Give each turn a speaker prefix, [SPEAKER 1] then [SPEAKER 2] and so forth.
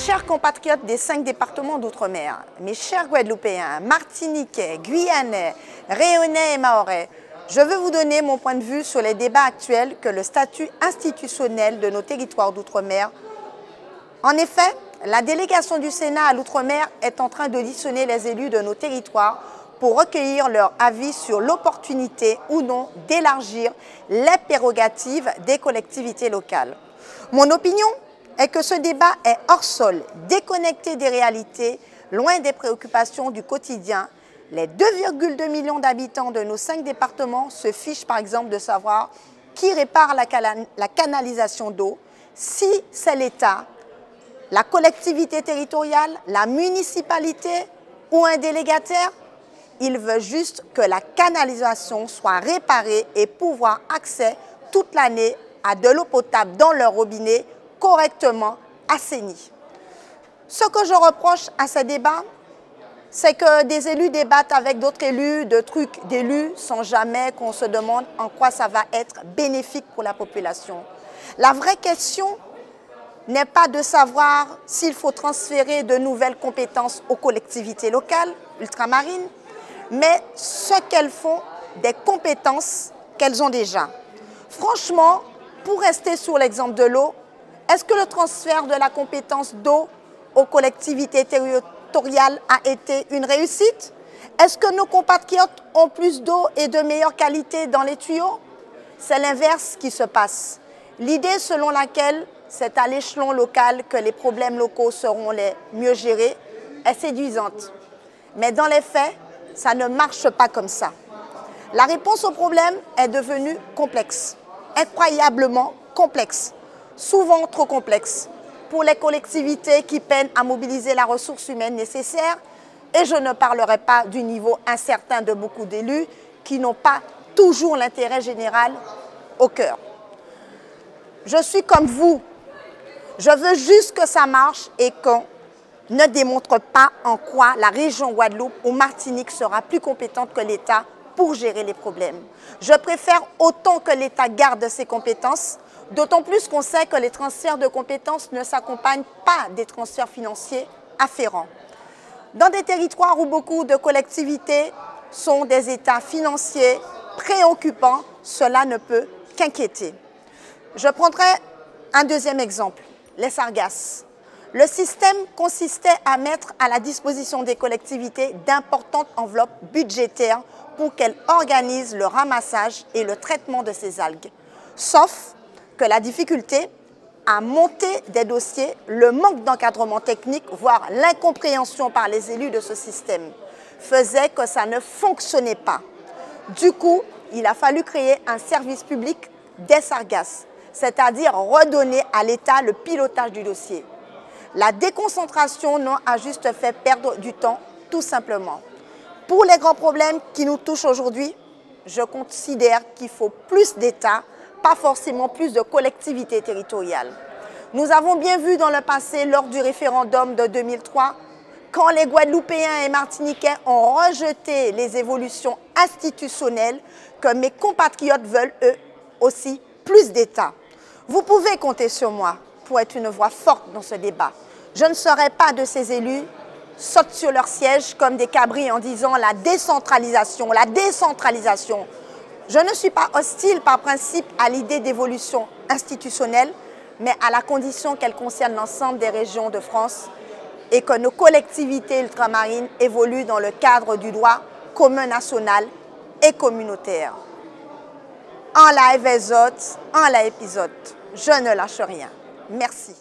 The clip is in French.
[SPEAKER 1] chers compatriotes des 5 départements d'outre-mer, mes chers Guadeloupéens, Martiniquais, Guyanais, Réunionnais et Mahorais, je veux vous donner mon point de vue sur les débats actuels que le statut institutionnel de nos territoires d'outre-mer. En effet, la délégation du Sénat à l'outre-mer est en train d'auditionner les élus de nos territoires pour recueillir leur avis sur l'opportunité ou non d'élargir les prérogatives des collectivités locales. Mon opinion est que ce débat est hors sol, déconnecté des réalités, loin des préoccupations du quotidien. Les 2,2 millions d'habitants de nos 5 départements se fichent par exemple de savoir qui répare la canalisation d'eau, si c'est l'État, la collectivité territoriale, la municipalité ou un délégataire. Ils veulent juste que la canalisation soit réparée et pouvoir accéder toute l'année à de l'eau potable dans leur robinet correctement assainie. Ce que je reproche à ces débats, c'est que des élus débattent avec d'autres élus de trucs d'élus sans jamais qu'on se demande en quoi ça va être bénéfique pour la population. La vraie question n'est pas de savoir s'il faut transférer de nouvelles compétences aux collectivités locales, ultramarines, mais ce qu'elles font des compétences qu'elles ont déjà. Franchement, pour rester sur l'exemple de l'eau, est-ce que le transfert de la compétence d'eau aux collectivités territoriales a été une réussite? Est-ce que nos compatriotes ont plus d'eau et de meilleure qualité dans les tuyaux? C'est l'inverse qui se passe. L'idée selon laquelle c'est à l'échelon local que les problèmes locaux seront les mieux gérés est séduisante. Mais dans les faits, ça ne marche pas comme ça. La réponse au problème est devenue complexe, incroyablement complexe, souvent trop complexe pour les collectivités qui peinent à mobiliser la ressource humaine nécessaire, et je ne parlerai pas du niveau incertain de beaucoup d'élus qui n'ont pas toujours l'intérêt général au cœur. Je suis comme vous, je veux juste que ça marche et qu'on ne démontre pas en quoi la région Guadeloupe ou Martinique sera plus compétente que l'État pour gérer les problèmes. Je préfère autant que l'État garde ses compétences, d'autant plus qu'on sait que les transferts de compétences ne s'accompagnent pas des transferts financiers afférents. Dans des territoires où beaucoup de collectivités sont des états financiers préoccupants, cela ne peut qu'inquiéter. Je prendrai un deuxième exemple, les sargasses. Le système consistait à mettre à la disposition des collectivités d'importantes enveloppes budgétaires pour qu'elles organisent le ramassage et le traitement de ces algues. Sauf que la difficulté à monter des dossiers, le manque d'encadrement technique, voire l'incompréhension par les élus de ce système, faisait que ça ne fonctionnait pas. Du coup, il a fallu créer un service public des sargasses, c'est-à-dire redonner à l'État le pilotage du dossier. La déconcentration a juste fait perdre du temps, tout simplement. Pour les grands problèmes qui nous touchent aujourd'hui, je considère qu'il faut plus d'État, pas forcément plus de collectivités territoriales. Nous avons bien vu dans le passé, lors du référendum de 2003, quand les Guadeloupéens et Martiniquais ont rejeté les évolutions institutionnelles, que mes compatriotes veulent eux aussi plus d'État. Vous pouvez compter sur moi pour être une voix forte dans ce débat. Je ne serai pas de ces élus sautent sur leur siège comme des cabris en disant la décentralisation, la décentralisation. Je ne suis pas hostile par principe à l'idée d'évolution institutionnelle, mais à la condition qu'elle concerne l'ensemble des régions de France et que nos collectivités ultramarines évoluent dans le cadre du droit commun national et communautaire. En la épisode, je ne lâche rien. Merci.